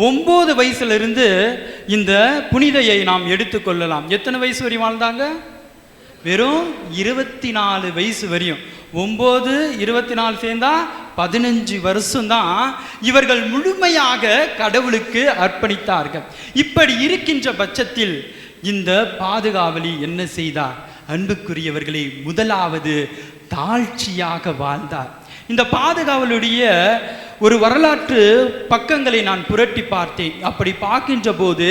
9 வயசுல இருந்து இந்த புனிதையை நாம் எடுத்துக்கொள்ளலாம். எத்தனை வயசு வரை வாழ்ந்தாங்க? வெறும் 24 வயசு வரையும். 9 24 சேர்ந்தா 15 வருஷம் தான் இவர்கள் முழுமையாக கடவுளுக்கு அர்ப்பணித்தார்கள். இப்படி இருக்கின்ற பட்சத்தில் இந்த பாதுகாவலி என்ன செய்தார்? அன்புக்குரியவர்களே, முதலாவது தாழ்ச்சியாக வாழ்ந்தார். இந்த பாதுகாவலுடைய ஒரு வரலாற்று பக்கங்களை நான் புரட்டி பார்த்தேன். அப்படி பார்க்கின்ற போது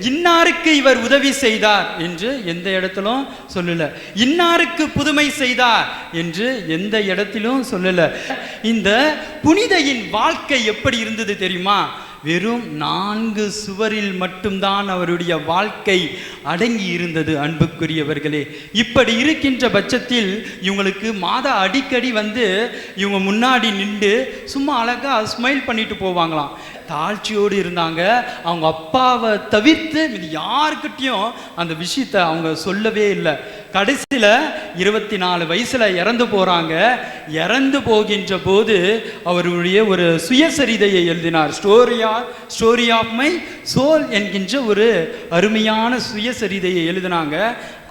இன்னாருக்கு இவர் உதவி செய்தார் என்று எந்த இடத்திலும் சொல்லல, இன்னாருக்கு புதுமை செய்தார் என்று எந்த இடத்திலும் சொல்லல. இந்த புனிதையின் வாழ்க்கை எப்படி இருந்தது தெரியுமா? வெறும் 4 சுவரில் மட்டும்தான் அவருடைய வாழ்க்கை அடங்கி இருந்தது. அன்புக்குரியவர்களே, இப்படி இருக்கின்ற பட்சத்தில் இவங்களுக்கு மாதா அடிக்கடி வந்து இவங்க முன்னாடி நின்று சும்மா அழகா ஸ்மைல் பண்ணிட்டு போவாங்களாம். தாழ்ச்சியோடு இருந்தாங்க. அவங்க அப்பாவை தவிர்த்து இது யாருக்கிட்டையும் அந்த விஷயத்தை அவங்க சொல்லவே இல்லை. கடைசியில் 24 வயசுல இறந்து போறாங்க. இறந்து போகின்ற போது அவருடைய ஒரு சுயசரிதையை எழுதினார். ஸ்டோரி ஆஃப் மை சோல் என்கின்ற ஒரு அருமையான சுயசரிதையை எழுதினாங்க.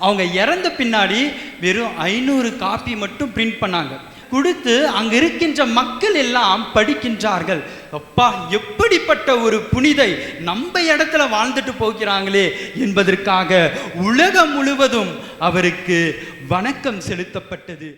அவங்க இறந்த பின்னாடி வெறும் 500 காப்பி மட்டும் பிரிண்ட் பண்ணாங்க, கொடுத்து அங்க இருக்கின்ற மக்கள் எல்லாம் படிக்கின்றார்கள். அப்பா, எப்படிப்பட்ட ஒரு புனிதை நம்ம இடத்துல வாழ்ந்துட்டு போகிறாங்களே என்பதற்காக உலகம் முழுவதும் அவருக்கு வணக்கம் செலுத்தப்பட்டது.